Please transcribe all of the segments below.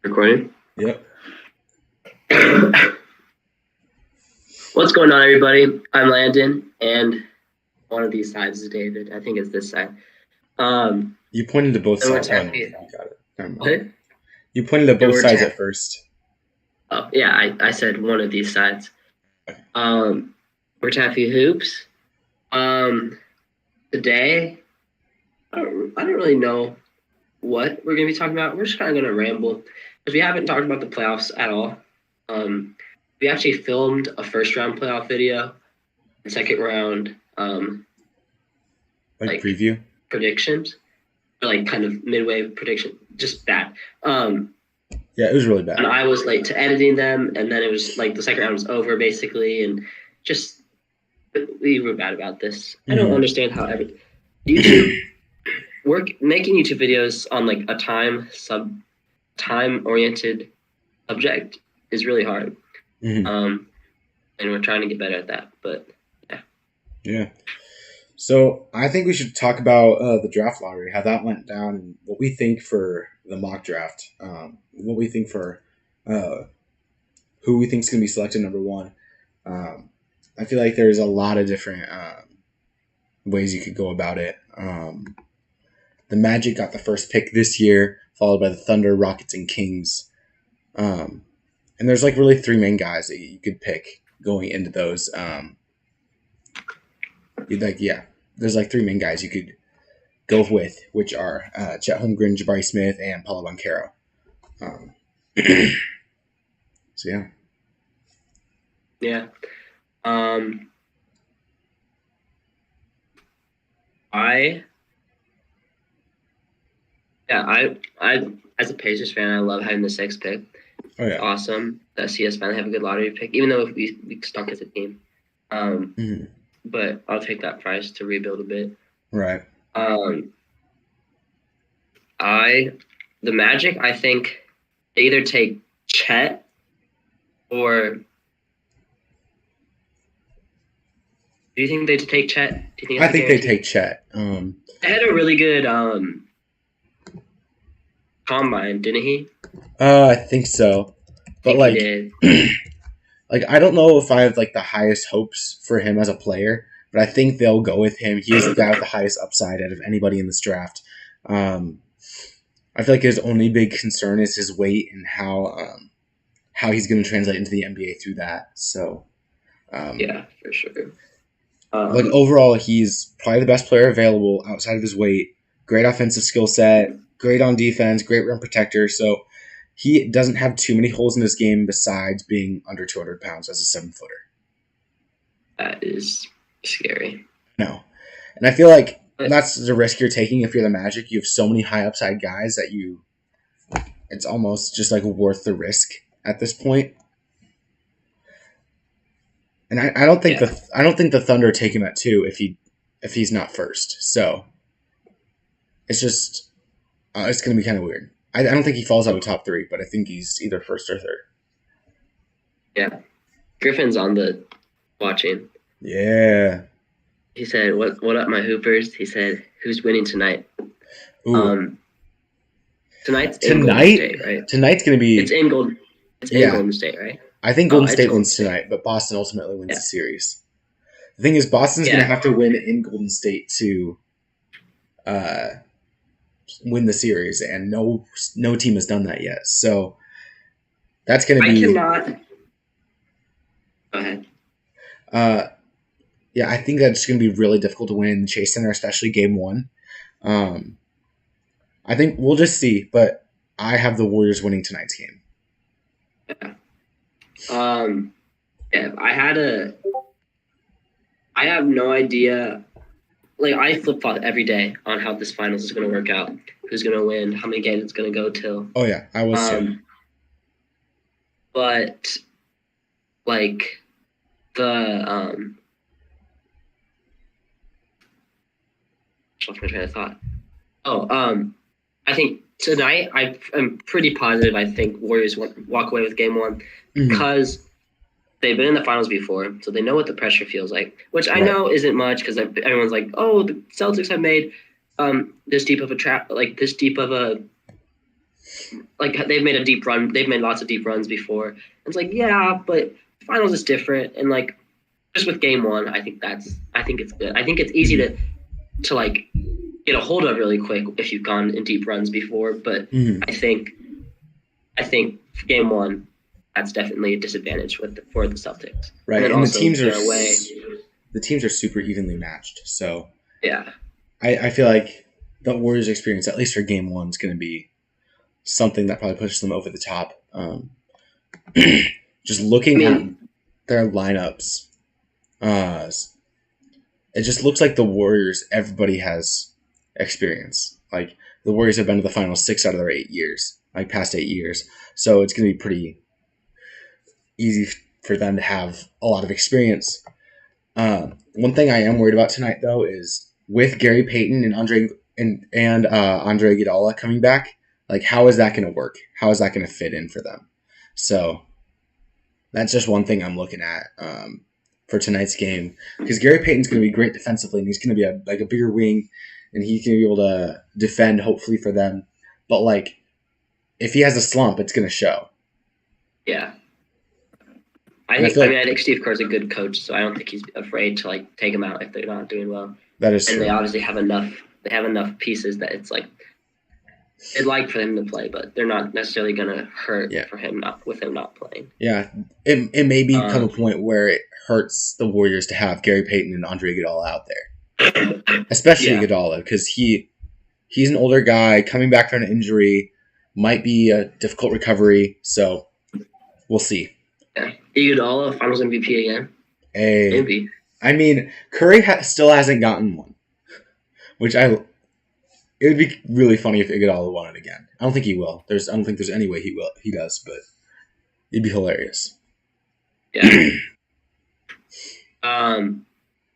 Recording? Yep. What's going on, everybody? I'm Landon, and one of these sides is David. I think it's this side. You pointed to both And we're sides. happy. You got it. Never mind. What? You pointed to both we're sides ta- at first. Oh, yeah, I said one of these sides. We're Taffy Hoops. Today, I don't really know what we're going to be talking about. We're just kind of going to ramble because we haven't talked about the playoffs at all. We actually filmed a first-round playoff video and second round Like preview? predictions, or like kind of midway prediction, just bad. Yeah, it was really bad. And I was late to editing them, and then it was like the second round was over basically, and just we were bad about this. I don't understand how YouTube making YouTube videos on like a time oriented subject is really hard. And we're trying to get better at that, but yeah. So I think we should talk about the draft lottery, how that went down, and what we think for the mock draft. What we think for who we think is going to be selected number one. I feel like there's a lot of different ways you could go about it. The Magic got the first pick this year, followed by the Thunder, Rockets, and Kings. And there's like really three main guys that you could pick going into those. There's like three main guys you could go with, which are Chet Holmgren, Jabari Smith, and Paulo Banchero. So yeah. Yeah. I as a Pacers fan, I love having the sixth pick. Oh yeah. Awesome that CS finally have a good lottery pick, even though we stunk as a team. But I'll take that price to rebuild a bit. Right. The Magic, I think they either take Chet or. Do you think they take Chet? Do you think I think they take Chet. They had a really good combine, didn't he? I think so. But like I don't know if I have like the highest hopes for him as a player, but I think they'll go with him. He is the guy with the highest upside out of anybody in this draft. I feel like his only big concern is his weight and how he's going to translate into the NBA through that. So, yeah, for sure. Like overall, he's probably the best player available outside of his weight. Great offensive skill set, great on defense, great rim protector. So he doesn't have too many holes in his game besides being under 200 pounds as a 7-footer. That is scary. No, and I feel like that's the risk you're taking if you're the Magic. You have so many high upside guys that it's almost just like worth the risk at this point. And I don't think the Thunder take him at 2 if he's not first. So it's just it's going to be kind of weird. I don't think he falls out of top 3, but I think he's either first or third. Yeah, Griffin's on the watching. Yeah. He said, "What up, my Hoopers?" He said, "Who's winning tonight?" Ooh. Tonight's in Golden State, right? Tonight's going to be. It's in Golden State, right? I think Golden State wins tonight, but Boston ultimately wins the series. The thing is, Boston's going to have to win in Golden State to win the series, and no team has done that yet. So that's going to be. I cannot. Go ahead. Yeah, I think that's going to be really difficult to win in the Chase Center, especially Game 1. I think we'll just see, but I have the Warriors winning tonight's game. Yeah. I have no idea. Like, I flip-flop every day on how this finals is going to work out. Who's going to win, how many games it's going to go till. Oh, yeah, I was too. But, like, lost my train of thought. I think tonight I'm pretty positive. I think Warriors walk away with Game 1 because they've been in the finals before, so they know what the pressure feels like. Which I know isn't much because everyone's like, "Oh, the Celtics have made this deep of a like they've made a deep run. They've made lots of deep runs before. And it's like, yeah, but finals is different. And like just with game one, I think it's good. I think it's easy to like get a hold of really quick if you've gone in deep runs before. But I think for game one, that's definitely a disadvantage for the Celtics. Right, and the teams are super evenly matched. So yeah, I feel like the Warriors' experience, at least for game one, is going to be something that probably pushes them over the top. Just looking at their lineups, it just looks like the Warriors, everybody has experience. Like, the Warriors have been to the finals 6 out of their 8 years, like past 8 years. So it's going to be pretty easy for them to have a lot of experience. One thing I am worried about tonight, though, is with Gary Payton and Andre Iguodala coming back, like, how is that going to work? How is that going to fit in for them? So that's just one thing I'm looking at for tonight's game, because Gary Payton's going to be great defensively, and he's going to be a bigger wing, and he's going to be able to defend hopefully for them. But like, if he has a slump, it's going to show. Yeah. I think Steve Kerr's a good coach, so I don't think he's afraid to like take them out if they're not doing well. That is true. And they obviously have enough. They have enough pieces that it's like they'd like for him to play, but they're not necessarily going to hurt for him not playing. Yeah, it may become a point where it hurts the Warriors to have Gary Payton and Andre Iguodala out there, especially Iguodala, because he's an older guy coming back from an injury, might be a difficult recovery. So we'll see. Yeah, Iguodala, Finals MVP again. Hey, maybe. I mean, Curry still hasn't gotten one, which it would be really funny if Iguodala won it again. I don't think he will. I don't think there's any way he will. He does, but it'd be hilarious. Yeah.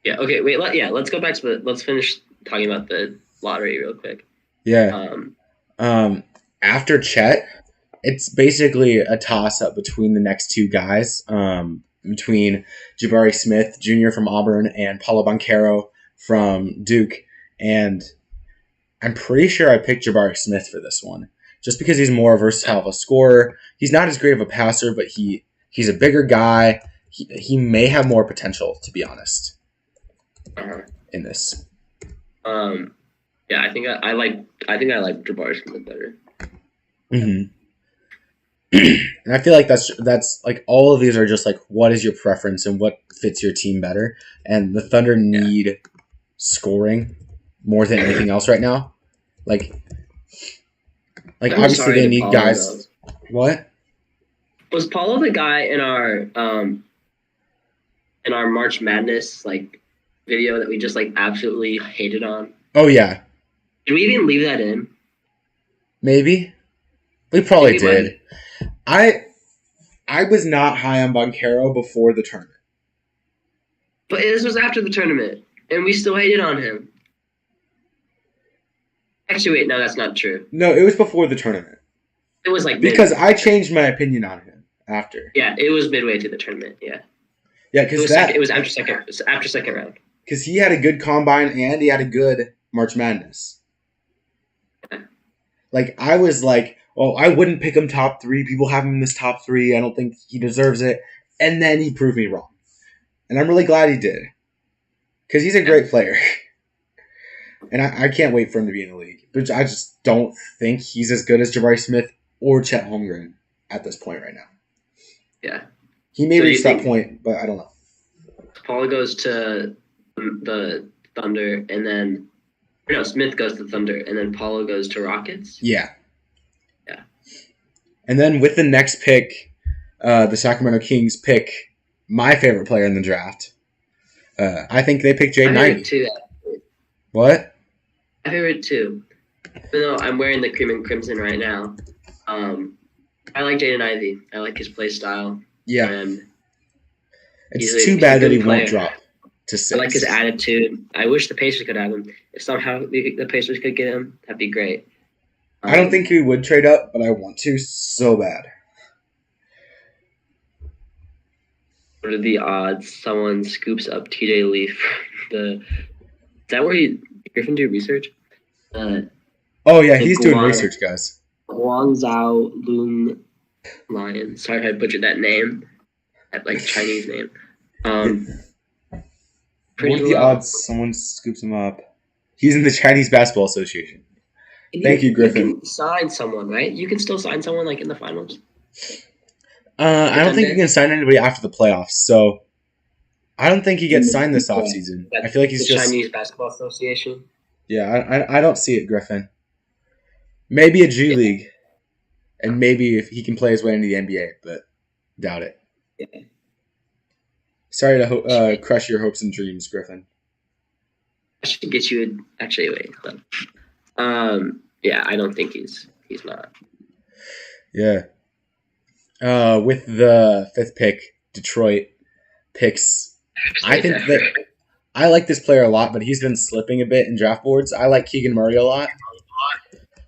Yeah. Okay. Wait. Let's go back to let's finish talking about the lottery real quick. Yeah. After Chet, it's basically a toss-up between the next two guys, between Jabari Smith Jr. from Auburn and Paolo Banchero from Duke. And I'm pretty sure I picked Jabari Smith for this one, just because he's more versatile of a scorer. He's not as great of a passer, but he's a bigger guy. He may have more potential, to be honest, in this. Yeah, I think I like Jabari Smith better. Mm-hmm. And I feel like that's like all of these are just like, what is your preference and what fits your team better? And the Thunder need scoring more than anything else right now. Like obviously they need guys. What? Was Paulo the guy in our March Madness like video that we just like absolutely hated on? Oh yeah. Did we even leave that in? Maybe. We probably did. I was not high on Banchero before the tournament. But this was after the tournament, and we still hated on him. Actually, wait, no, that's not true. No, it was before the tournament. It was like because I changed my opinion on him after. Yeah, it was midway through the tournament. Yeah. Yeah, because it was after second round. Because he had a good combine and he had a good March Madness. Yeah. Like, I was like, oh, I wouldn't pick him top 3. People have him in this top 3. I don't think he deserves it. And then he proved me wrong. And I'm really glad he did. Because he's a great player. And I can't wait for him to be in the league. But I just don't think he's as good as Jabari Smith or Chet Holmgren at this point right now. Yeah. He may reach that point, but I don't know. Paul goes to the Thunder, and then... No, Smith goes to Thunder, and then Paulo goes to Rockets? Yeah. Yeah. And then with the next pick, the Sacramento Kings pick my favorite player in the draft. I think they picked Jaden Ivey. Too. What? My favorite too. Even though I'm wearing the cream and crimson right now, I like Jaden Ivey. I like his play style. Yeah. And it's too bad that he won't drop to 6. I like his attitude. I wish the Pacers could have him. If somehow the Pacers could get him, that'd be great. I don't think he would trade up, but I want to so bad. What are the odds someone scoops up TJ Leaf? Is that where Griffin do research? Oh yeah, he's doing research, guys. Wang Zhao Lun Lion. Sorry if I butchered that name. That like Chinese name. What Pretty are the low. odds someone scoops him up? He's in the Chinese Basketball Association. Thank you, You Griffin. can sign someone, right? You can still sign someone like in the finals. I don't think you can sign anybody after the playoffs, so I don't think he gets signed this Yeah. offseason. I That's feel like he's the just Chinese Basketball Association. yeah. I don't see it, Griffin. Maybe a G Yeah. League, and maybe if he can play his way into the NBA, but doubt it. Yeah. Sorry to crush your hopes and dreams, Griffin. I should get you actually wait. Yeah, I don't think he's not. Yeah. With the 5th pick, Detroit picks. I think that I like this player a lot, but he's been slipping a bit in draft boards. I like Keegan Murray a lot.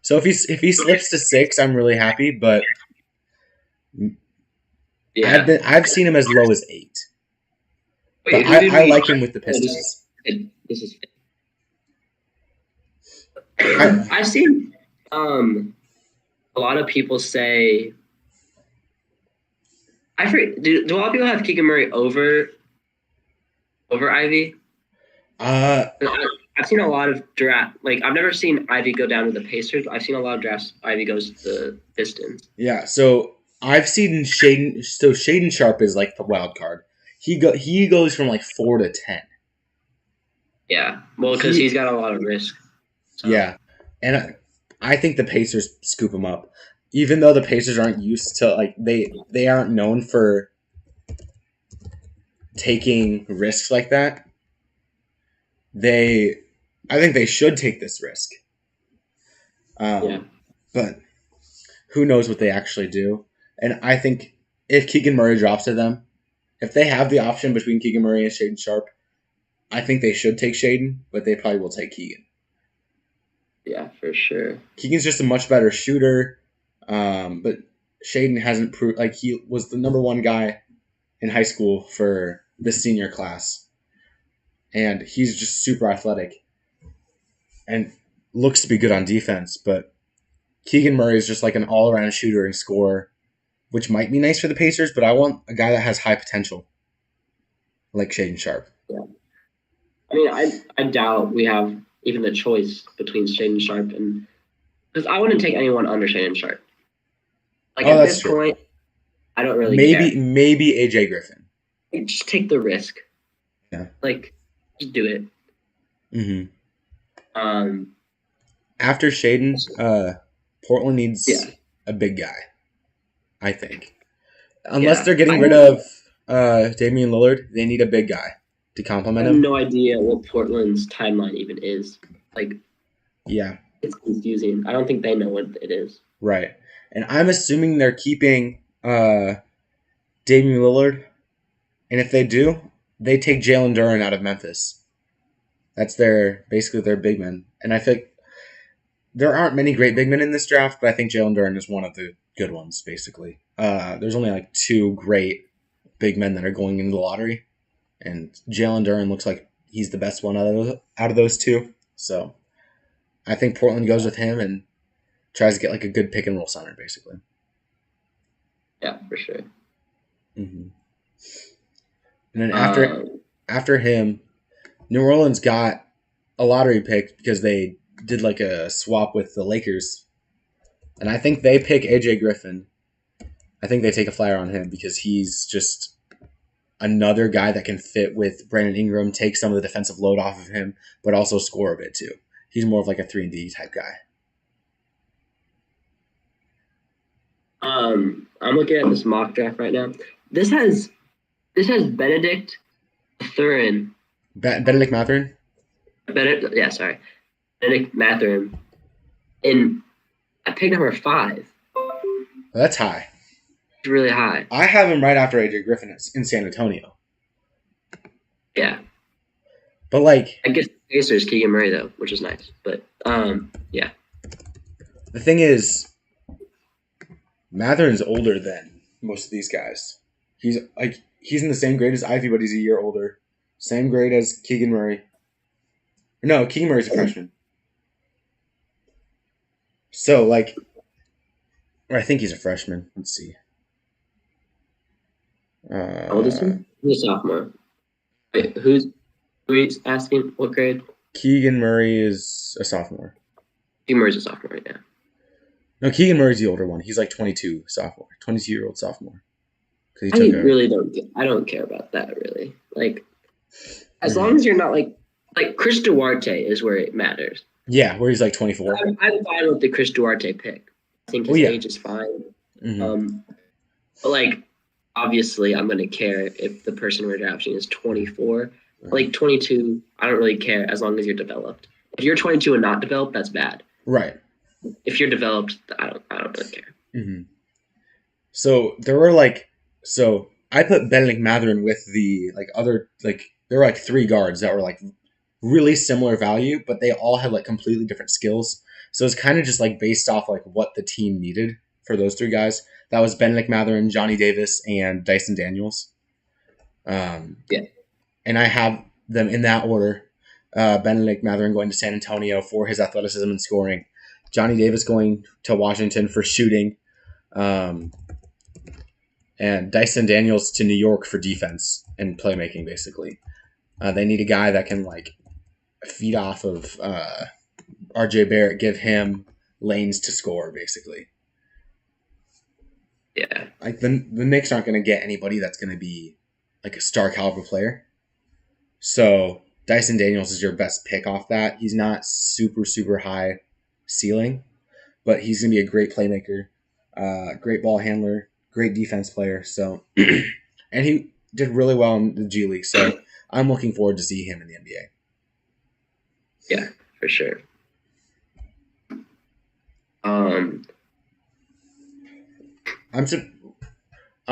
So if he slips to 6, I'm really happy. But Yeah. I've seen him as low as 8. Wait, But who did I we? like him with the Oh, Pistons. this is. I've seen a lot of people say. I forget, do a lot of people have Keegan Murray over Ivy? I've seen a lot of draft. Like I've never seen Ivy go down to the Pacers. I've seen a lot of drafts. Ivy goes to the Pistons. Yeah. So I've seen Shaden. So Shaden Sharp is like the wild card. He goes from like 4 to 10. Yeah, well, because he's got a lot of risk. So. Yeah, and I think the Pacers scoop him up, even though the Pacers aren't used to like they aren't known for taking risks like that. I think they should take this risk. But who knows what they actually do? And I think if Keegan Murray drops to them, if they have the option between Keegan Murray and Shaden Sharp, I think they should take Shaden, but they probably will take Keegan. Yeah, for sure. Keegan's just a much better shooter, but Shaden hasn't proved like he was the number 1 guy in high school for the senior class, and he's just super athletic and looks to be good on defense. But Keegan Murray is just like an all-around shooter and scorer, which might be nice for the Pacers. But I want a guy that has high potential, like Shaden Sharp. Yeah. I mean, I doubt we have even the choice between Shaden Sharp and because I wouldn't take anyone under Shaden Sharp. Like at this point, I don't really care. Maybe AJ Griffin. Just take the risk. Yeah. Like, just do it. Mm-hmm. After Shaden, Portland needs a big guy. I think, unless they're getting rid of Damian Lillard, they need a big guy to complement him. I have no idea what Portland's timeline even is. Like, yeah, it's confusing. I don't think they know what it is. Right, and I'm assuming they're keeping Damian Lillard, and if they do, they take Jalen Duren out of Memphis. That's basically their big men, and I think there aren't many great big men in this draft, but I think Jalen Duren is one of the good ones. Basically, there's only like 2 great big men that are going into the lottery. And Jalen Duren looks like he's the best one out of those 2. So I think Portland goes with him and tries to get like a good pick and roll center, basically. Yeah, for sure. Mm-hmm. And then after him, New Orleans got a lottery pick because they did like a swap with the Lakers. And I think they pick AJ Griffin. I think they take a flyer on him because he's just another guy that can fit with Brandon Ingram, take some of the defensive load off of him, but also score a bit too. He's more of like a 3-and-D type guy. I'm looking at this mock draft right now. This has Benedict Mathurin. Benedict Mathurin? Benedict Mathurin in at pick number 5. That's high. It's really high. I have him right after AJ Griffin in San Antonio. Yeah. But like, I guess Pacers Keegan Murray though, which is nice. But yeah. The thing is, Mathurin's older than most of these guys. He's in the same grade as Ivy, but he's a year older. Same grade as Keegan Murray. No, Keegan Murray's a freshman. So like, Or I think he's a freshman. Let's see. How old is he? He's a sophomore. Wait, who's asking? What grade? Keegan Murray is a sophomore. Murray's a sophomore, yeah. No, Keegan Murray's the older one. He's like 22 sophomore, 22-year-old sophomore. I really don't. I don't care about that really. Like, as long as you're not like Chris Duarte is where it matters. Yeah, where he's like 24. I'm fine with the Chris Duarte pick. I think his age is fine. But like, obviously, I'm gonna care if the person we're drafting is 24. Like 22, I don't really care as long as you're developed. If you're 22 and not developed, that's bad. Right. If you're developed, I don't really care. Mm-hmm. So there were I put Benedict Mathurin with the other there were 3 guards that were really similar value, but they all had completely different skills. So it's kind of just based off what the team needed for those 3 guys. That was Benedict Mathurin, Johnny Davis, and Dyson Daniels. Yeah. And I have them in that order. Benedict Mathurin going to San Antonio for his athleticism and scoring. Johnny Davis going to Washington for shooting. And Dyson Daniels to New York for defense and playmaking, basically. They need a guy that can feed off of RJ Barrett, give him lanes to score, basically. Yeah. The Knicks aren't going to get anybody that's going to be a star caliber player. So Dyson Daniels is your best pick off that. He's not super, super high ceiling, but he's going to be a great playmaker, great ball handler, great defense player. So, and he did really well in the G League. So I'm looking forward to see him in the NBA. Yeah, for sure. I'm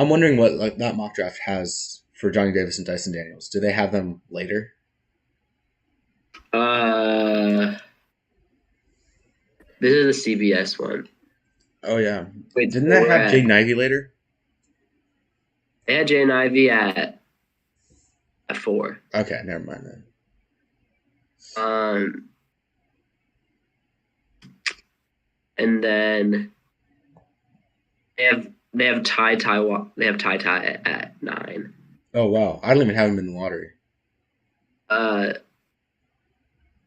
wondering what that mock draft has for Johnny Davis and Dyson Daniels. Do they have them later? This is the CBS one. Oh yeah. Wait, didn't that have Jaden Ivey later? They had Jaden Ivey at 4. Okay, never mind then. And then they have Ty at 9. Oh wow, I don't even have him in the lottery.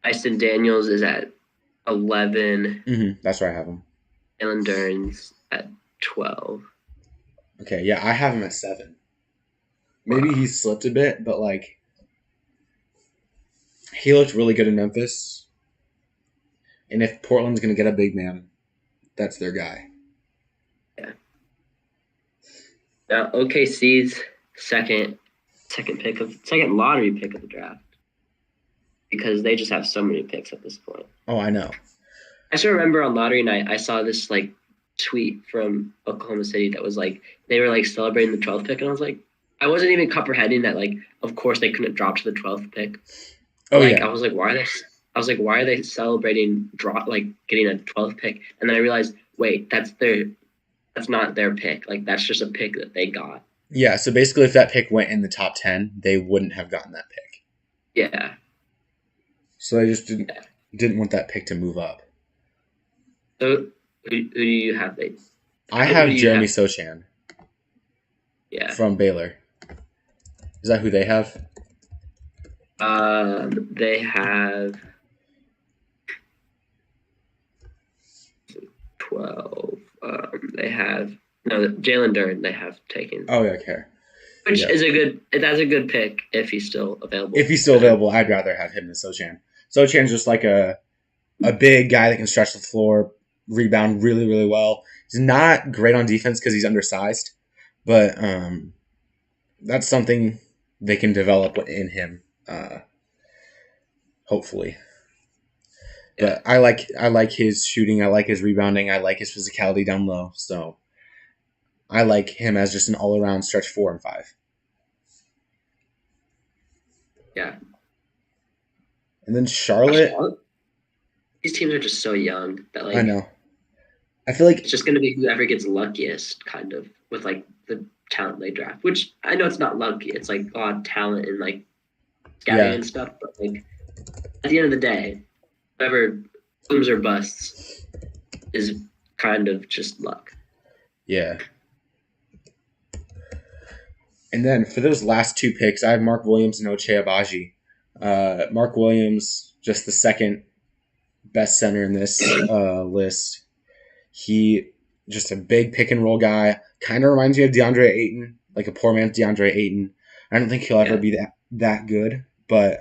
Dyson Daniels is at 11. Mm-hmm. That's where I have him. Jalen Duren's at 12. Okay, yeah, I have him at 7. Maybe he slipped a bit, but he looked really good in Memphis. And if Portland's going to get a big man, that's their guy. Yeah. Now OKC's second lottery pick of the draft, because they just have so many picks at this point. Oh, I know. I still remember on lottery night I saw this tweet from Oklahoma City that was they were celebrating the 12th pick, and I was I wasn't even comprehending that of course they couldn't drop to the 12th pick. Oh yeah. I was why are they celebrating getting a 12th pick? And then I realized, wait, that's not their pick. That's just a pick that they got. Yeah, so basically if that pick went in the top 10, they wouldn't have gotten that pick. Yeah. So they just didn't want that pick to move up. So who do you have? I have Jeremy Sochan. Yeah. From Baylor. Is that who they have? They have 12. They have Jalen Duren. They have taken. Oh, yeah, okay. Which is that's a good pick if he's still available. If he's still available, I'd rather have him than Sochan. Sochan's just a big guy that can stretch the floor, rebound really, really well. He's not great on defense because he's undersized, but that's something they can develop in him, hopefully. Yeah. But I like his shooting. I like his rebounding. I like his physicality down low. So I like him as just an all-around stretch 4 and 5. Yeah. And then Charlotte. These teams are just so young that I know. I feel it's just going to be whoever gets luckiest, kind of, with the talent they draft. Which I know it's not lucky; it's odd talent and scouting and stuff. But at the end of the day, whoever booms or busts is kind of just luck. Yeah. And then for those last two picks, I have Mark Williams and Ochai Agbaji. Mark Williams, just the second best center in this list. He just a big pick and roll guy. Kind of reminds me of DeAndre Ayton, like a poor man's DeAndre Ayton. I don't think he'll ever be that good, but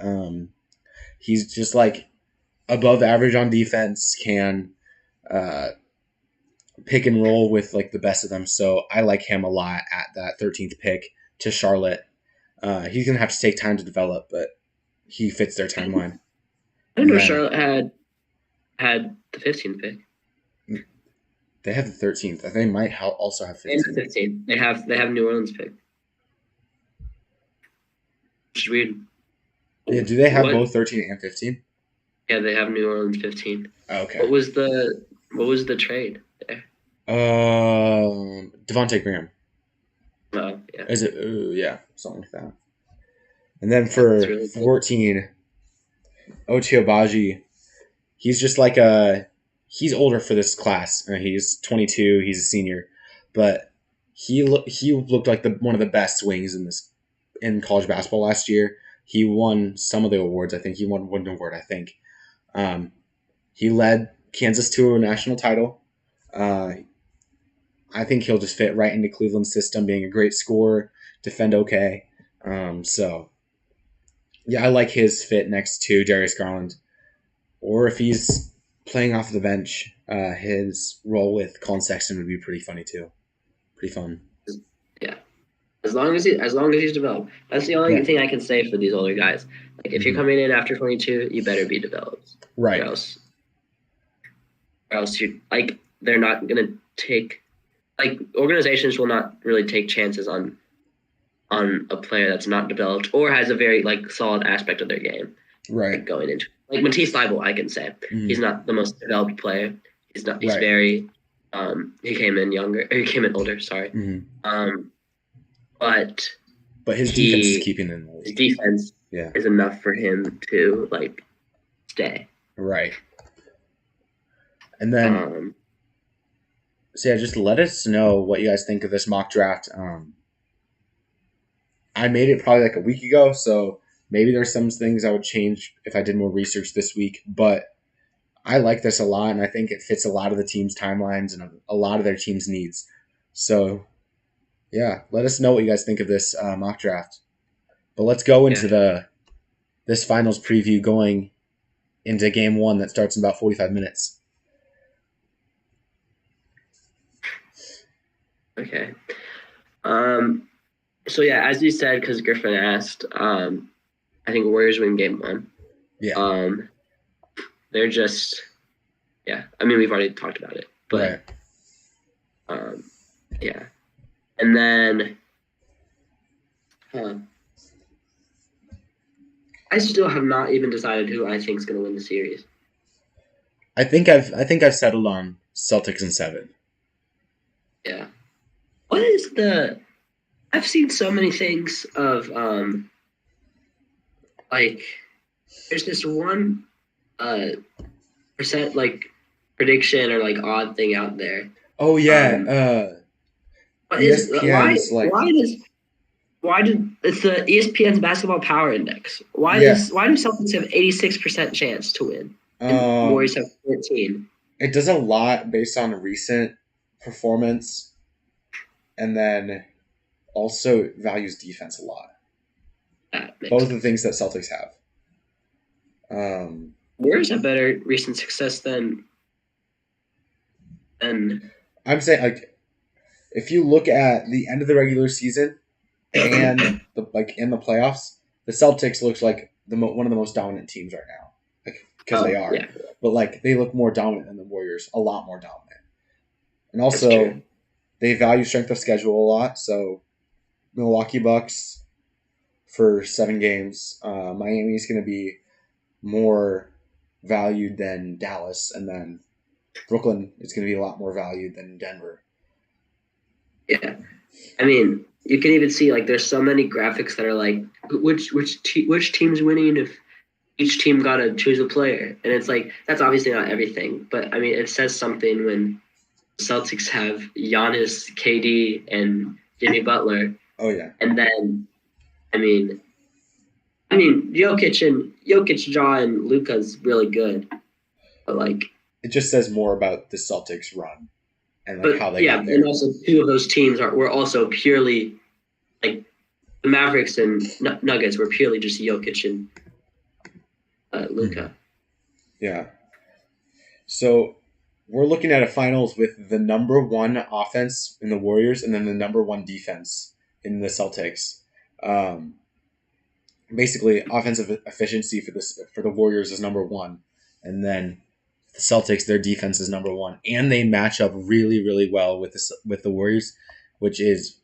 he's just like above average on defense. Can pick and roll with like the best of them. So I like him a lot at that 13th pick to Charlotte. He's gonna have to take time to develop, but he fits their timeline. I didn't know Charlotte had the 15th pick. They have the 13th. They might also have 15th. And 15th. They have New Orleans pick. Which is weird. Yeah, do they have both 13 and 15? Yeah, they have New Orleans 15. Okay. What was the trade there? Devontae Graham. Oh, yeah. Is it? Yeah, something like that. And then for really 14, Ochai Agbaji, he's just like he's older for this class. He's 22. He's a senior, but he looked like one of the best wings in college basketball last year. He won some of the awards. I think he won one award. I think he led Kansas to a national title. I think he'll just fit right into Cleveland's system, being a great scorer, defend okay. So, yeah, I like his fit next to Darius Garland. Or if he's playing off the bench, his role with Colin Sexton would be pretty funny too. Pretty fun. Yeah, as long as he's developed. That's the only thing I can say for these older guys. Like if you're coming in after 22, you better be developed. Right. Or else you like they're not gonna take. Like organizations will not really take chances on a player that's not developed or has a very like solid aspect of their game. Right. Like, going into like Matisse Thybulle, I can say he's not the most developed player. He's not. He's very. He came in younger. Or he came in older. Sorry. But his defense is keeping him. His defense is enough for him to like stay. Right. And then. So yeah, just let us know what you guys think of this mock draft. I made it probably like a week ago, so maybe there's some things I would change if I did more research this week. But I like this a lot, and I think it fits a lot of the team's timelines and a lot of their team's needs. So yeah, let us know what you guys think of this mock draft. But let's go into this finals preview going into game 1 that starts in about 45 minutes. Okay. So yeah, as you said, because Griffin asked, I think Warriors win game 1. Yeah. They're just, I mean, we've already talked about it, but, yeah. And then, I still have not even decided who I think is going to win the series. I think I've settled on Celtics in 7. Yeah. What is I've seen so many things of like there's this one percent like prediction or like odd thing out there. Oh yeah. What is why did it's the ESPN's basketball power index? Why do Celtics have 86% chance to win? And Warriors have 14. It does a lot based on recent performance. And then also values defense a lot. Both of the things that Celtics have. Warriors have better recent success than I'm saying, like, if you look at the end of the regular season and in the playoffs, the Celtics looks like one of the most dominant teams right now, because they are. Yeah. But like they look more dominant than the Warriors, a lot more dominant, and also. They value strength of schedule a lot, so Milwaukee Bucks for 7 games. Miami is going to be more valued than Dallas, and then Brooklyn is going to be a lot more valued than Denver. Yeah, I mean, you can even see like there's so many graphics that are like which team's winning if each team got to choose a player, and it's like that's obviously not everything, but I mean it says something when Celtics have Giannis, KD, and Jimmy Butler, Oh yeah. and then I mean Jokic, Ja, and Luka's really good, but like, It just says more about the Celtics run and like but how they yeah, got there. and also two of those teams were also purely like the Mavericks and Nuggets were purely just Jokic and Luka. Yeah. So we're looking at a finals with the number one offense in the Warriors and then the number one defense in the Celtics. Um, Basically, offensive efficiency for the Warriors is number one, and then the Celtics, their defense is number one, and they match up really, really well with the Warriors, which is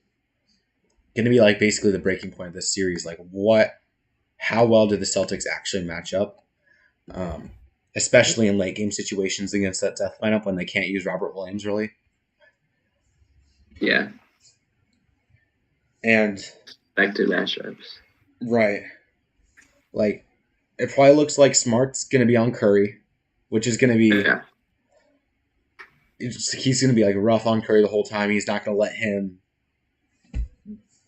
going to be like basically the breaking point of this series. Like, how well do the Celtics actually match up? Um, Especially in late game situations against that death lineup when they can't use Robert Williams really. Yeah. And Back to matchups. right, like it probably looks like Smart's going to be on Curry, which is going to be he's going to be like rough on Curry the whole time. He's not going to let him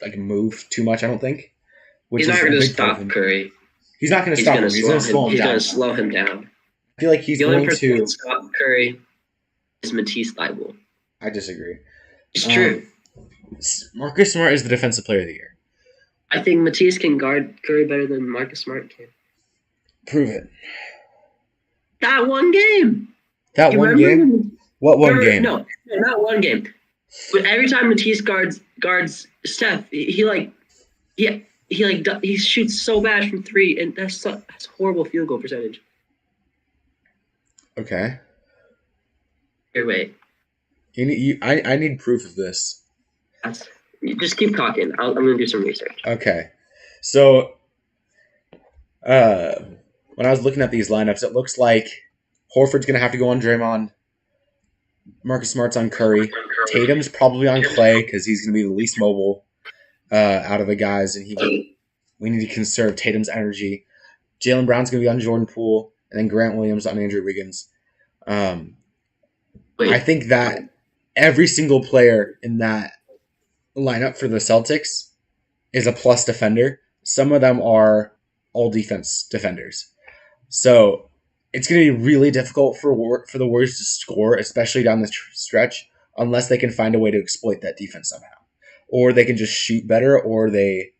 like move too much. I don't think. He's not going to stop Curry. He's not going to stop him. He's going to slow him down. He's going to slow him down. I feel like he's going to stop Curry. Is Matisse Thybulle. I disagree. It's true. Marcus Smart is the defensive player of the year. I think Matisse can guard Curry better than Marcus Smart can. Prove it. That one game. That one game? What one game? No, not one game. But every time Matisse guards Steph, he shoots so bad from three, and that's horrible field goal percentage. Okay. Here, wait. I need proof of this. Just keep talking. I'm going to do some research. Okay. So, when I was looking at these lineups, it looks like Horford's going to have to go on Draymond. Marcus Smart's on Curry. Tatum's probably on Clay because he's going to be the least mobile out of the guys, and we need to conserve Tatum's energy. Jaylen Brown's going to be on Jordan Poole, and then Grant Williams on Andrew Wiggins. I think that every single player in that lineup for the Celtics is a plus defender. Some of them are all defense defenders. So it's going to be really difficult for the Warriors to score, especially down the stretch, unless they can find a way to exploit that defense somehow. Or they can just shoot better, or they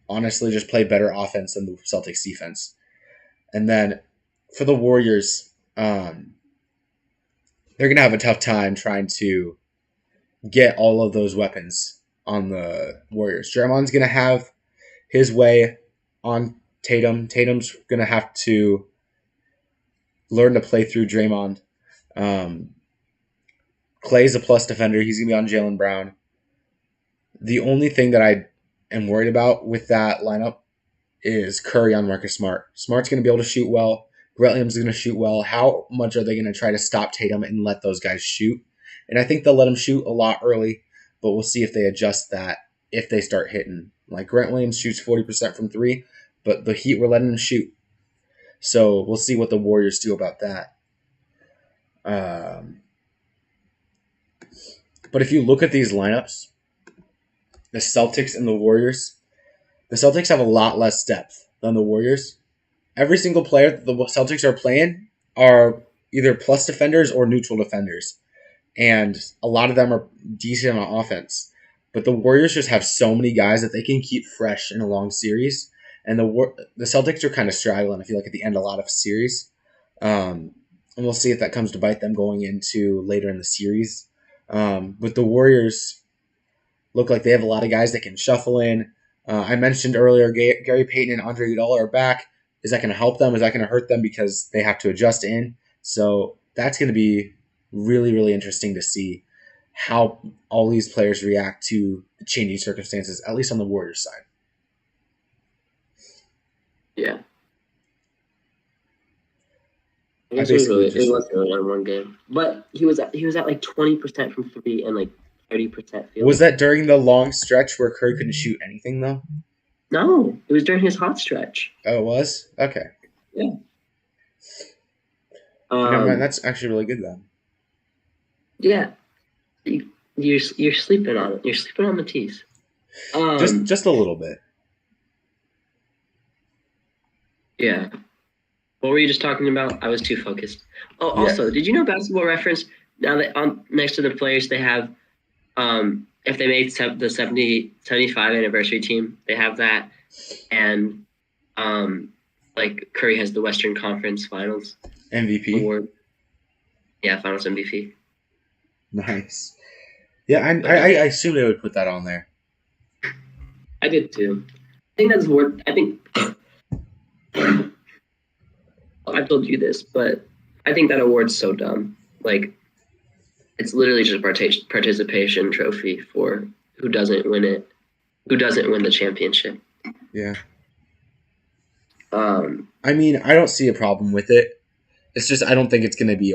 honestly just play better offense than the Celtics defense. And then for the Warriors, they're going to have a tough time trying to get all of those weapons on the Warriors. Draymond's going to have his way on Tatum. Tatum's going to have to learn to play through Draymond. Clay's a plus defender. He's going to be on Jaylen Brown. The only thing that I am worried about with that lineup is Curry on Marcus Smart. Smart's going to be able to shoot well. Grant Williams is going to shoot well. How much are they going to try to stop Tatum and let those guys shoot? And I think they'll let him shoot a lot early, but we'll see if they adjust that if they start hitting. Like Grant Williams shoots 40% from three, but the Heat were letting him shoot. So we'll see what the Warriors do about that. But if you look at these lineups, the Celtics and the Warriors, the Celtics have a lot less depth than the Warriors. Every single player that the Celtics are playing are either plus defenders or neutral defenders. And a lot of them are decent on offense. But the Warriors just have so many guys that they can keep fresh in a long series. And the Celtics are kind of straggling, I feel like, at the end of a lot of series. And we'll see if that comes to bite them going into later in the series. But the Warriors look like they have a lot of guys that can shuffle in. I mentioned earlier Gary Payton and Andre Iguodala are back. Is that going to help them? Is that going to hurt them because they have to adjust in? So that's going to be really, really interesting to see how all these players react to the changing circumstances, at least on the Warriors side. Yeah. It was really on one game. But he was at like 20% from three and like 30% field. Was that during the long stretch where Curry couldn't shoot anything though? No, it was during his hot stretch. Oh, it was? Okay. Yeah. Never mind, that's actually really good then. Yeah. You're sleeping on it. You're sleeping on Matisse. Just a little bit. Yeah. What were you just talking about? I was too focused. Oh, Yeah. also, did you know Basketball Reference? Now that next to the players, they have if they make the 75 anniversary team, they have that, and like Curry has the Western Conference Finals MVP. award. Yeah, Finals MVP. Nice. Yeah, I assumed they would put that on there. I did too. I think that's worth. I think I've told you this, but I think that award's so dumb. Like, it's literally just a participation trophy for who doesn't win it, who doesn't win the championship. Yeah. Um, I mean, I don't see a problem with it. It's just I don't think it's going to be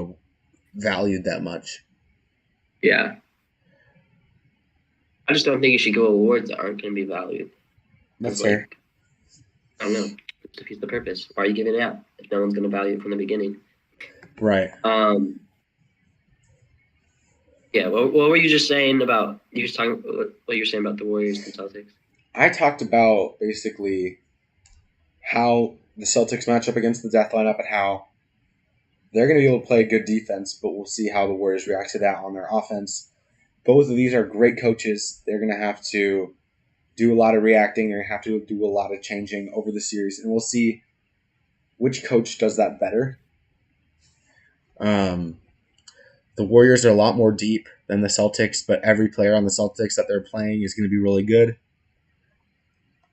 valued that much. Yeah. I just don't think you should go awards that aren't going to be valued. That's fair. Like, I don't know. It defeats the purpose. Why are you giving it out if no one's going to value it from the beginning? Right. Yeah. What were you just saying about? You were talking what you were saying about the Warriors and Celtics. I talked about basically how the Celtics match up against the death lineup and how they're going to be able to play good defense, but we'll see how the Warriors react to that on their offense. Both of these are great coaches. They're going to have to do a lot of reacting. They're going to have to do a lot of changing over the series, and we'll see which coach does that better. The Warriors are a lot more deep than the Celtics, but every player on the Celtics that they're playing is going to be really good.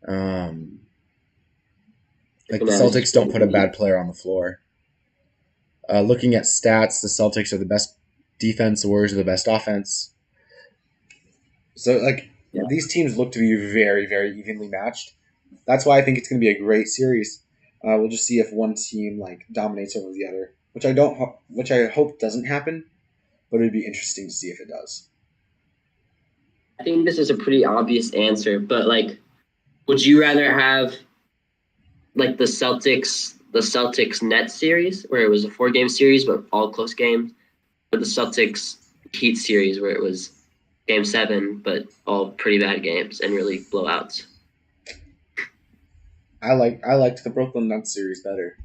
Like the Celtics don't put a bad player on the floor. Looking at stats, the Celtics are the best defense. The Warriors are the best offense. So, these teams look to be very, very evenly matched. That's why I think it's going to be a great series. We'll just see if one team dominates over the other, which I hope doesn't happen, but it'd be interesting to see if it does. I think this is a pretty obvious answer, but would you rather have the Celtics Nets series where it was a 4-game series but all close games, or the Celtics Heat series where it was Game 7 but all pretty bad games and really blowouts? I liked the Brooklyn Nets series better.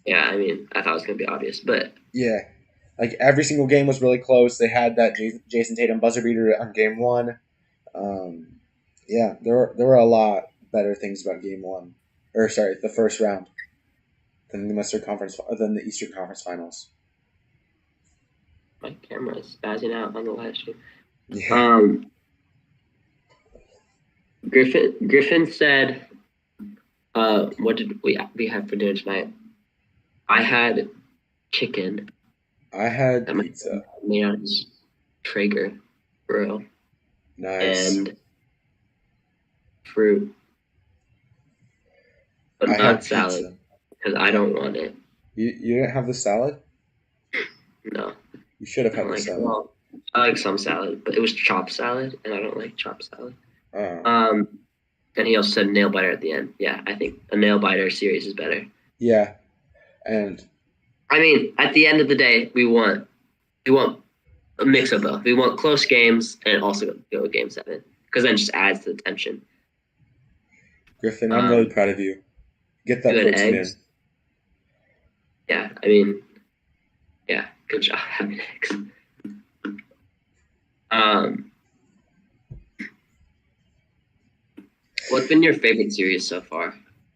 Yeah, I mean, I thought it was going to be obvious, but yeah, every single game was really close. They had that Jason Tatum buzzer beater on Game 1. Yeah, there were a lot better things about Game 1, or sorry, the first round than the Eastern Conference Finals. My camera is spazzing out on the live stream. Yeah. Griffin said, what did we have for dinner tonight? I had chicken. I had pizza. Made on Traeger grill. Nice. And fruit. But not salad. Because I don't want it. You didn't have the salad? No. You should have had the salad. Well, I like some salad, but it was chopped salad, and I don't like chopped salad. Oh. And he also said nail biter at the end. Yeah, I think a nail biter series is better. Yeah, and I mean, at the end of the day, we want a mix of both. We want close games and also go Game 7 because then it just adds to the tension. Griffin, I'm really proud of you. Get that protein in. Yeah, I mean, yeah, good job having eggs. What's been your favorite series so far?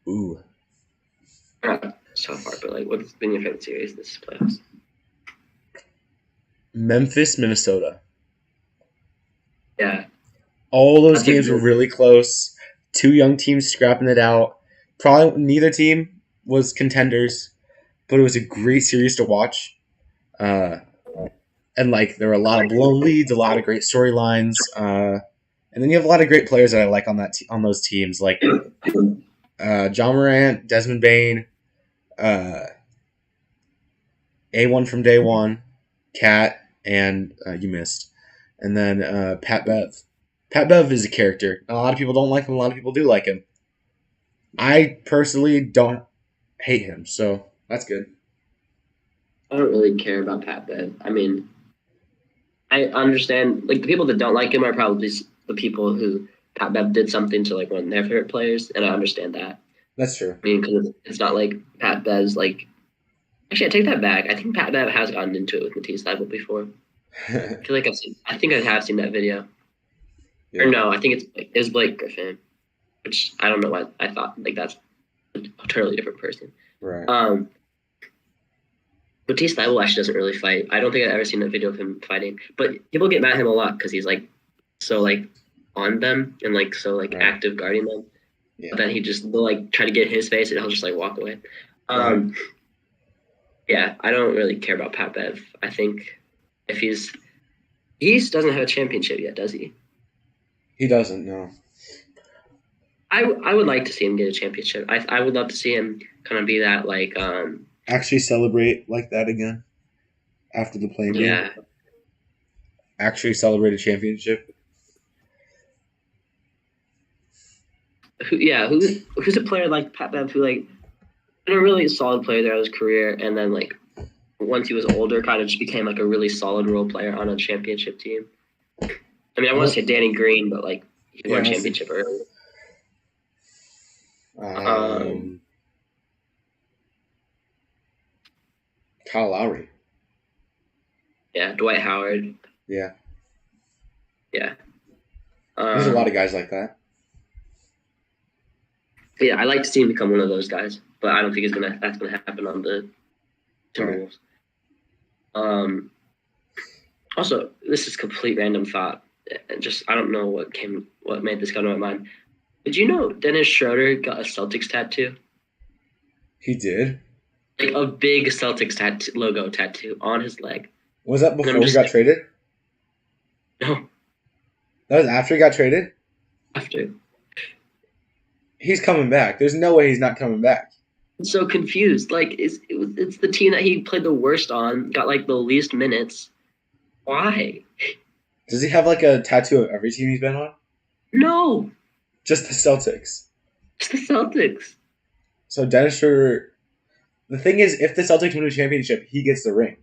Ooh. Not so far, but what's been your favorite series this playoffs? Memphis, Minnesota. Yeah. All those games were really close. Two young teams scrapping it out. Probably neither team was contenders, but it was a great series to watch. And there were a lot of blown leads, a lot of great storylines. And then you have a lot of great players that I like on on those teams, like John Morant, Desmond Bane, A1 from day one, Cat, and you missed. And then Pat Bev. Pat Bev is a character. A lot of people don't like him. A lot of people do like him. I personally don't hate him, so that's good. I don't really care about Pat Bev. I mean, I understand. Like the people that don't like him are probably the people who Pat Bev did something to like one of their favorite players, and I understand that. That's true. I mean, because it's not like Pat Bev's like. Actually, I take that back. I think Pat Bev has gotten into it with Matisse Thybulle before. I feel like I've seen. I think I have seen that video. Yeah. Or no, I think it's Blake Griffin, which I don't know why I thought like that's a totally different person. Right. Matisse Thybulle actually doesn't really fight. I don't think I've ever seen a video of him fighting, but people get mad at him a lot because he's like so like on them and like so like active guarding them. Yeah. But then he just will like try to get his face and he'll just like walk away. Right. Yeah, I don't really care about Pat Bev. I think if he doesn't have a championship yet, does he? He doesn't, no. I would like to see him get a championship. I would love to see him kind of be that like actually celebrate like that again after the play-in game. Actually celebrate a championship. Who's a player like Pat Bev who like been a really solid player throughout his career, and then like once he was older, kind of just became like a really solid role player on a championship team. I mean, I want to say Danny Green, but like he won a championship early. Kyle Lowry. Yeah, Dwight Howard. Yeah. Yeah. There's a lot of guys like that. Yeah, I like to see him become one of those guys, but I don't think that's gonna happen on the Timberwolves. Right. Also, this is complete random thought, and just I don't know what made this come to my mind. Did you know Dennis Schroeder got a Celtics tattoo? He did? Like a big Celtics logo tattoo on his leg. Was that before he got traded? No. That was after he got traded? After. He's coming back. There's no way he's not coming back. I'm so confused. Like, it's the team that he played the worst on, got like the least minutes. Why? Does he have like a tattoo of every team he's been on? No. Just the Celtics. Just the Celtics. So Dennis Schroeder. The thing is, if the Celtics win a championship, he gets the ring.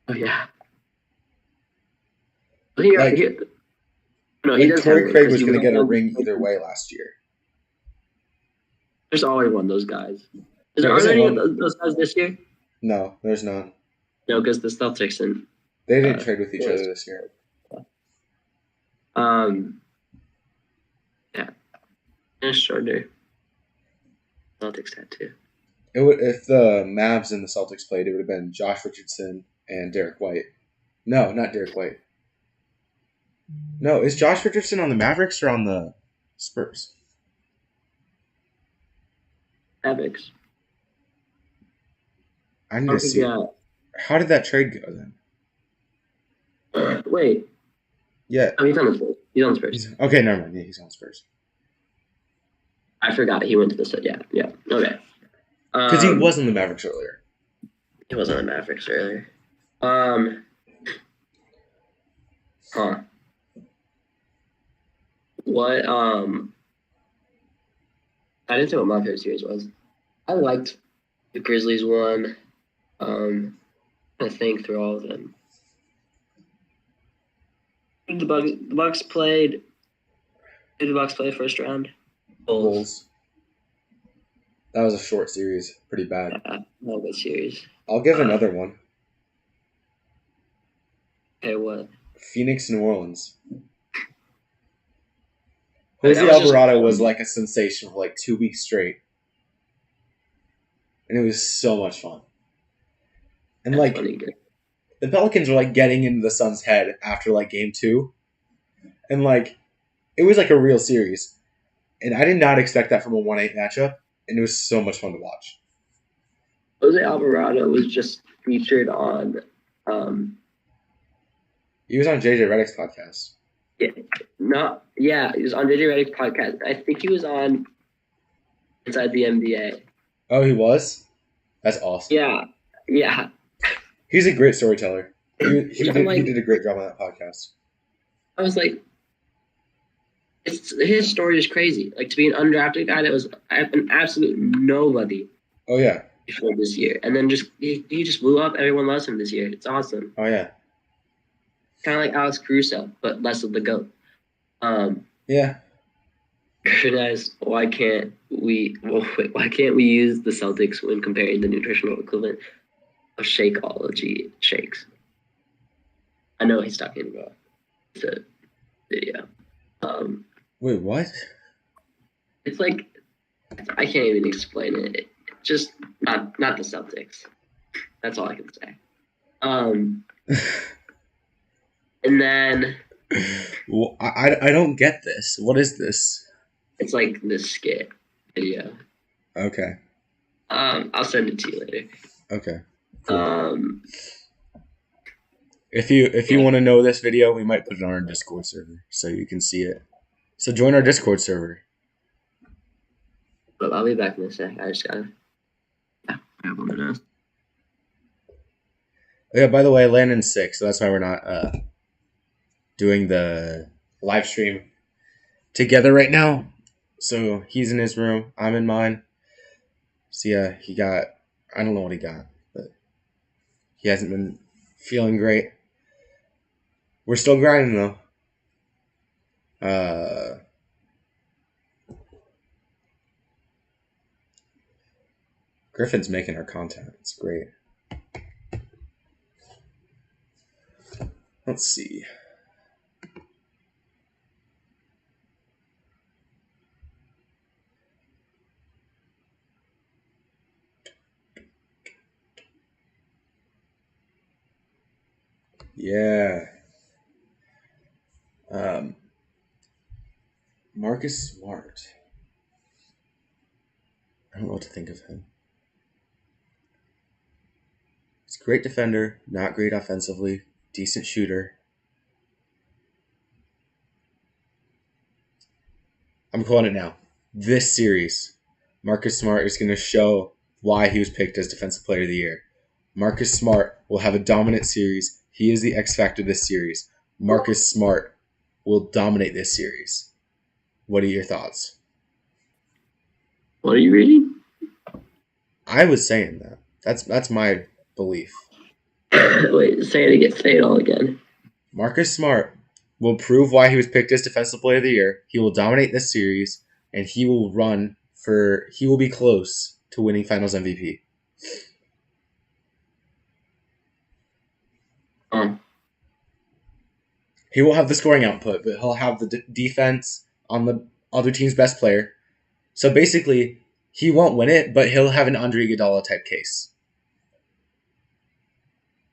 Oh yeah. Corey Craig was going to get a ring either way last year. There's always one of those guys. Are there any of those guys this year? No, there's none. No, because the Celtics and they didn't trade with each other this year. Yeah. Dennis Schroeder. Celtics tattoo. If the Mavs and the Celtics played, it would have been Josh Richardson and Derek White. No, not Derek White. No, is Josh Richardson on the Mavericks or on the Spurs? Mavericks. I need to see. How did that trade go then? Wait. Yeah. Oh, he's on the Spurs. He's on the Spurs. Okay, never mind. Yeah, he's on the Spurs. I forgot he went to the yeah. Okay. Because he was in the Mavericks earlier. He was on the Mavericks earlier. What I didn't say what my favorite series was. I liked the Grizzlies one. I think through all of them. The Bucks played. Did the Bucks play first round? Bulls. That was a short series. Pretty bad. Yeah, not a good series. I'll give another one. Okay, what? Phoenix, New Orleans. Jose Alvarado was like a sensation for like 2 weeks straight. And it was so much fun. And like, the Pelicans were like getting into the Suns' head after like game 2. And like, it was like a real series. And I did not expect that from a 1-8 matchup. And it was so much fun to watch. Jose Alvarado was just featured on... He was on JJ Redick's podcast. Yeah, he was on JJ Redick's podcast. I think he was on Inside the NBA. Oh, he was? That's awesome. Yeah. He's a great storyteller. He did a great job on that podcast. I was like, his story is crazy. Like, to be an undrafted guy that was an absolute nobody. Oh, yeah. Before this year. And then he just blew up. Everyone loves him this year. It's awesome. Oh, yeah. kind of like Alex Caruso, but less of the GOAT. Yeah. Griffin asks, why can't we use the Celtics when comparing the nutritional equivalent of Shakeology shakes? I know he's talking about the video. Wait, what? It's like I can't even explain it. Just not the Celtics. That's all I can say. And then Well, I don't get this. What is this? it's like this skit video. Okay. I'll send it to you later. Okay. Cool. If Yeah. you want to know this video, we might put it on our Discord server so you can see it. So join our Discord server. But I'll be back in a sec. I just gotta. Yeah, I have one else. Yeah. By the way, Landon's sick, so that's why we're not doing the live stream together right now. So he's in his room. I'm in mine. So yeah, he got. I don't know what he got, but he hasn't been feeling great. We're still grinding though. Griffin's making our content. It's great. Let's see. Yeah. Marcus Smart. I don't know what to think of him. He's a great defender, not great offensively, decent shooter. I'm calling it now. This series, Marcus Smart is going to show why he was picked as Defensive Player of the Year. Marcus Smart will have a dominant series. He is the X factor this series. Marcus Smart will dominate this series. What are your thoughts? What are you reading? I was saying that. That's my belief. Wait, say it all again. Marcus Smart will prove why he was picked as Defensive Player of the Year. He will dominate this series, and he will be close to winning Finals MVP. He won't have the scoring output, but he'll have the defense on the other team's best player. So basically, he won't win it, but he'll have an Andre Iguodala type case.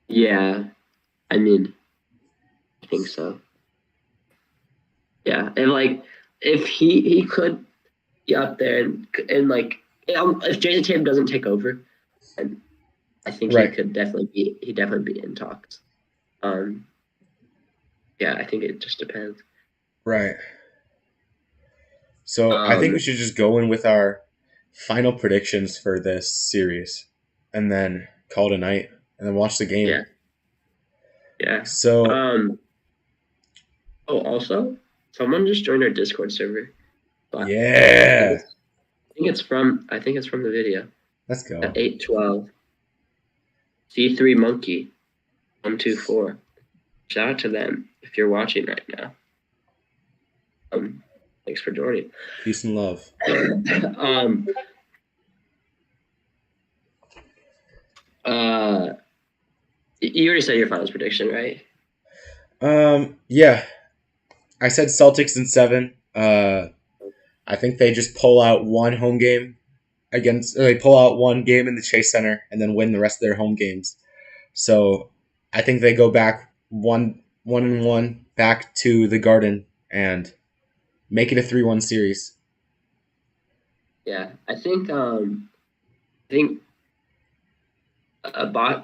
Yeah, I mean, I think so. Yeah, and if he could be up there and if Jason Tatum doesn't take over, and I think Right. he definitely be in talks. Yeah, I think it just depends. Right. So I think we should just go in with our final predictions for this series, and then call it a night, and then watch the game. Yeah. Yeah. So. Also, someone just joined our Discord server. Yeah. I think it's from the video. Let's go. At 8:12. C3 Monkey 124. Shout out to them if you're watching right now. Thanks for joining. Peace and love. You already said your finals prediction, right? Yeah. I said Celtics in 7. I think they just pull out one home game they pull out one game in the Chase Center and then win the rest of their home games. So I think they go back 1-1 back to the Garden and make it a 3-1 series. Yeah, I think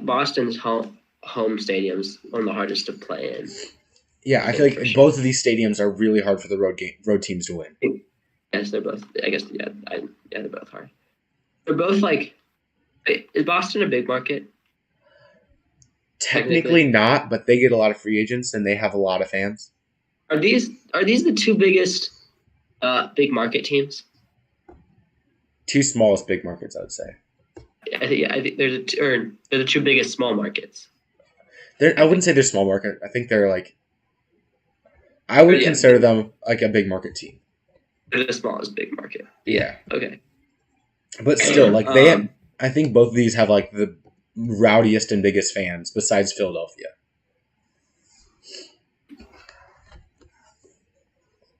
Boston's home stadium's one of the hardest to play in. Yeah, I feel like both of these stadiums are really hard for the road teams to win. Yes, they're both. I guess they're both hard. They're both is Boston a big market? Technically not, but they get a lot of free agents and they have a lot of fans. Are these the two biggest big market teams? Two smallest big markets, I would say. I think they're the two biggest small markets. I wouldn't say they're small market. I think they're I would Yeah, consider them like a big market team. they're the smallest big market. Yeah. Okay. But still, like Um, I think both of these have like the rowdiest and biggest fans besides Philadelphia.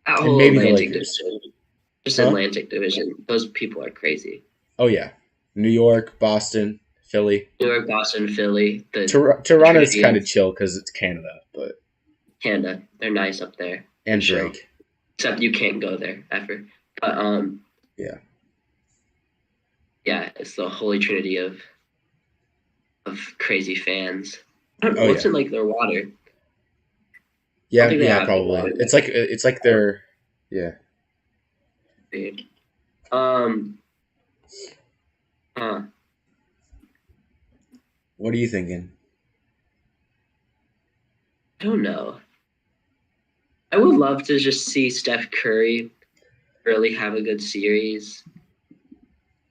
that And whole maybe the Atlantic Lakers. division, just Huh? Atlantic division, those people are crazy. Oh yeah. New York, Boston, Philly. New York, Boston, Philly, the Toronto's kind of Canadians, chill because it's Canada, but Canada, they're nice up there. and Chill. Drake. Except you can't go there ever. But Yeah. yeah, it's the holy trinity of crazy fans. Oh What's yeah. in like their water? Yeah, think they yeah, have probably. water. It's like their yeah. Weird. Huh. What are you thinking? I don't know. I would love to just see Steph Curry really have a good series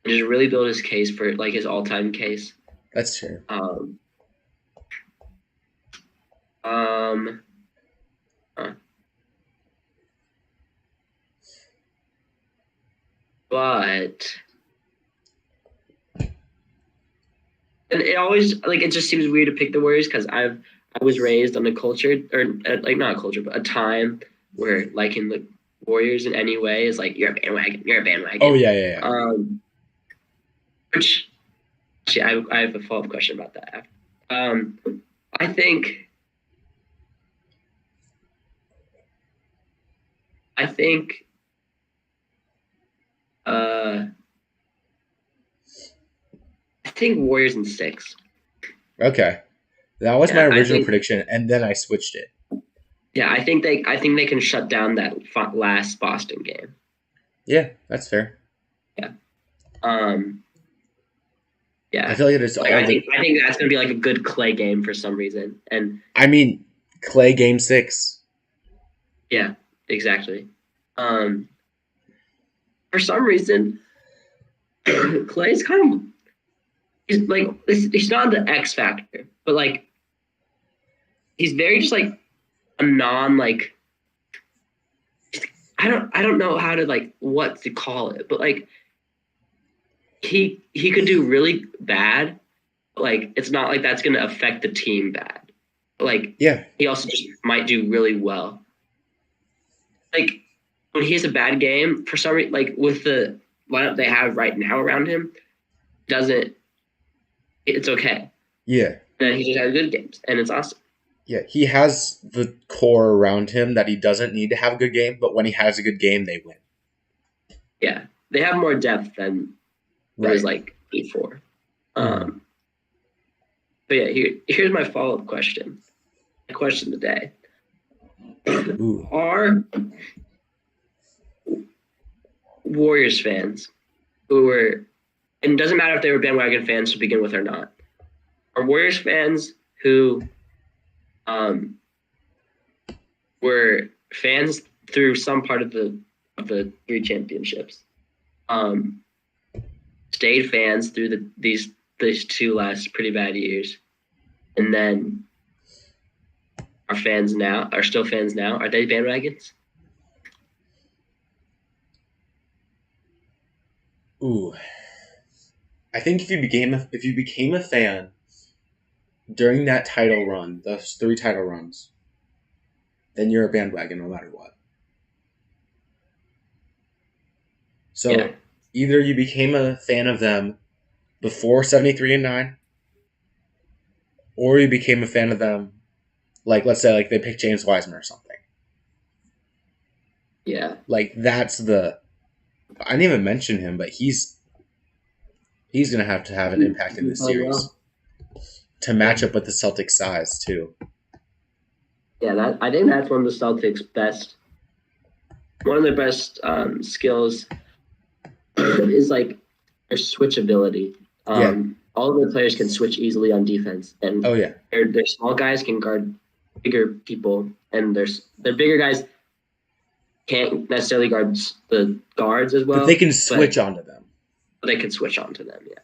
and just really build his case for like his all-time case. That's true. Huh. But and it always like it just seems weird to pick the Warriors because I was raised on a culture or like not a culture but a time where liking the Warriors in any way is like you're a bandwagon. Oh yeah. Which actually, I have a follow-up question about that. I think Warriors in 6. Okay. That was my Yeah, original prediction, and then I switched it. Yeah, I think they can shut down that last Boston game. Yeah, that's fair. Yeah. Yeah. I feel like it's I think that's gonna be like a good Clay game for some reason. And I mean, Clay game 6. Yeah, exactly. For some reason, Clay's kind of he's not the X factor, but like he's very just like a non like I don't know how to like what to call it, but like he could do really bad, but like it's not like that's gonna affect the team bad. But, like yeah, he also just might do really well. Like when he has a bad game, for some reason, like with the lineup they have right now around him, it's okay. Yeah. And he just has good games, and it's awesome. Yeah, he has the core around him that he doesn't need to have a good game, but when he has a good game, they win. Yeah, they have more depth than there was like before. But yeah, here's my follow-up question. My question today. Ooh. Are Warriors fans who were, and it doesn't matter if they were bandwagon fans to begin with or not, are Warriors fans who were fans through some part of the 3 championships, stayed fans through these 2 last pretty bad years, and then are still fans now? Are they bandwagons? Ooh. I think if you became a fan during that title run, those 3 title runs, then you're a bandwagon no matter what. So either you became a fan of them before 73 and 9, or you became a fan of them, like let's say like they picked James Wiseman or something. Yeah. Like that's I didn't even mention him, but he's gonna have to have an impact in this series to match up with the Celtics' size too. Yeah, I think that's one of the Celtics' best. One of their best skills is like their switchability. All of the players can switch easily on defense, and their small guys can guard bigger people, and their bigger guys can't necessarily guard the guards as well. But they can switch onto them. They can switch onto them, yeah.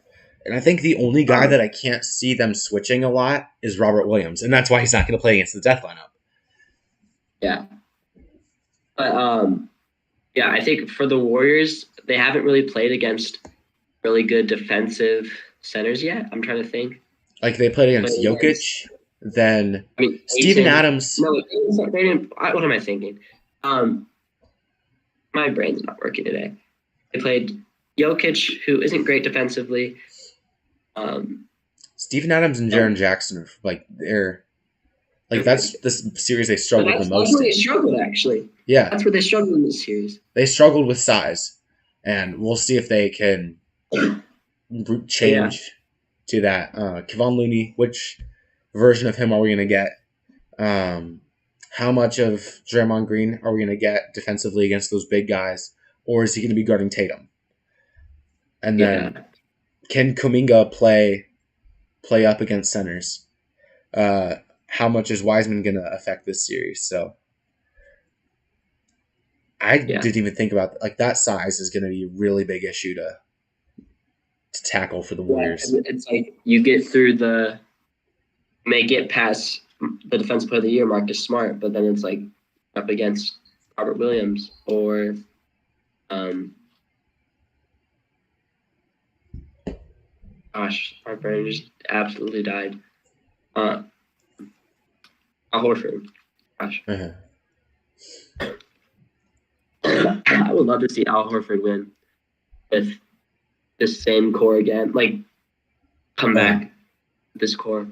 And I think the only guy that I can't see them switching a lot is Robert Williams, and that's why he's not going to play against the Death lineup. Yeah. But yeah, I think for the Warriors, they haven't really played against really good defensive centers yet. I'm trying to think. Like they played Played against against, Jokic, then I mean, Steven Aiton. Adams. No, they didn't. What am I thinking? Um, my brain's not working today. They played Jokic, who isn't great defensively. Steven Adams and Jaren And Jackson are that's the series they but struggled the that's most where they in. struggled, actually. Yeah, That's where they struggled in this series. they struggled with size, and we'll see if they can Yeah, change to that. Kevon Looney, which version of him are we going to get? How much of Draymond Green are we going to get defensively against those big guys, or is he going to be guarding Tatum? And yeah, then can Kuminga play up against centers? How much is Wiseman going to affect this series? So I yeah, didn't even think about that size is going to be a really big issue to tackle for the yeah. Warriors. It's like you get through may get past the defensive player of the year, Marcus Smart, but then it's like up against Robert Williams or gosh, my brain just absolutely died. Al Horford. Gosh, Uh-huh. I would love to see Al Horford win with this same core again. Like come back with this core.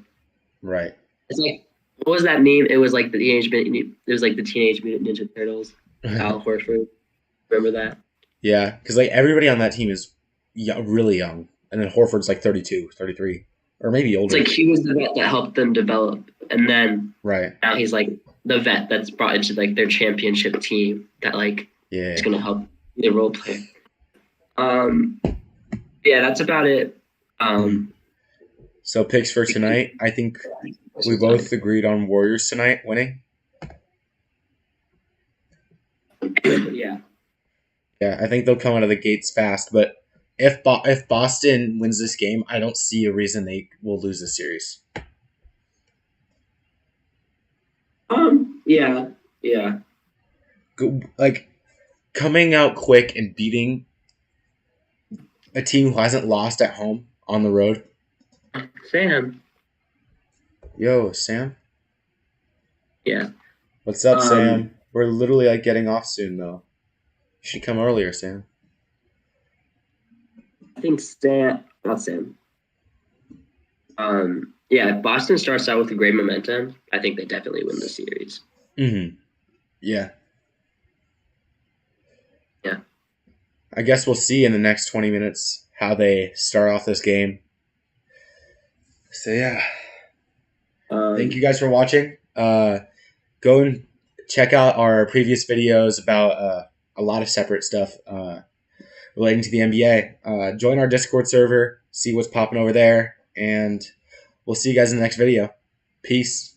Right. It's like what was that meme? It was like the Teenage Mutant. It was like the Teenage Mutant Ninja Turtles. Al Horford. Remember that? Yeah, because everybody on that team is really young, and then Horford's 32, 33, or maybe It's older. like he was the vet that helped them develop, and then Right. now he's like the vet that's brought into like their championship team that Yeah. is gonna help the role play. Yeah, that's about it. So picks for tonight. I think we both agreed on Warriors tonight winning. Yeah. Yeah, I think they'll come out of the gates fast. But if Boston wins this game, I don't see a reason they will lose the series. Yeah. Yeah. Coming out quick and beating a team who hasn't lost at home on the road. Sam. Yo, Sam. Yeah. What's up, Sam? We're literally getting off soon, though. You should come earlier, Sam. I think Sam. Not Sam. Yeah, if Boston starts out with a great momentum, I think they definitely win the series. Mm-hmm. Yeah. Yeah. I guess we'll see in the next 20 minutes how they start off this game. So, yeah. Thank you guys for watching. Go and check out our previous videos about a lot of separate stuff relating to the NBA. Join our Discord server, see what's popping over there, and we'll see you guys in the next video. Peace.